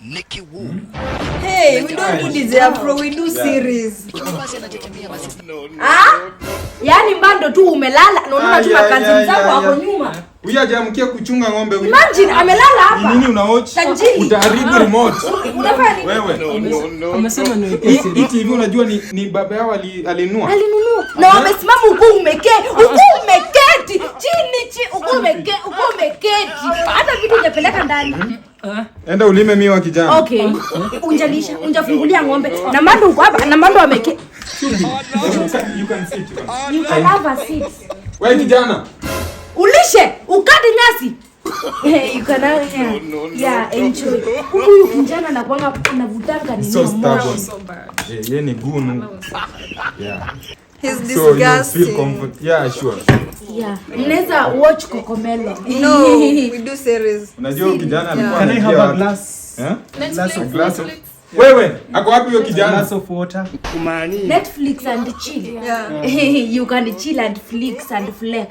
Nikki Wu. Hey, we don't do this Afro, we do series. Yani mbando tu umelala na unaona tu makazi zako hapo nyuma. Huyu hajamkia kuchunga ng'ombe huyu. Imagine amelala hapa. Nini unaoch? Utaharibu remote. Unafanya Wewe. Amesema niweke siri. Hii TV unajua ni baba yao alinunua. Na wamesimama huko umeketi. Huko umeketi. Chini huko umeketi. Hata vitu hujapeleka ndani. Enda ulime miwa kijana. Okay. Unjalisha, unjafungulia ng'ombe. Na mbando uko hapa, na mbando ameketi. You can sit. You can have a seat. Wewe kijana. Ulishe, ukate nyasi. You can have yeah, enjoy. Huyu kijana anakuanga anavutanga nini? So stubborn. Yeye ni gunu. Yeah. He's So you disgusting. feel comfort. Yeah, sure. Yeah. Mnaweza watch Cocomelon. No, we do series. Unajua kijana alikuwa Can I have a glass? Glass of wewe, ako wapi huyo kijana? Glass of water. Netflix and chill. Yeah. You can chill and flex and flex.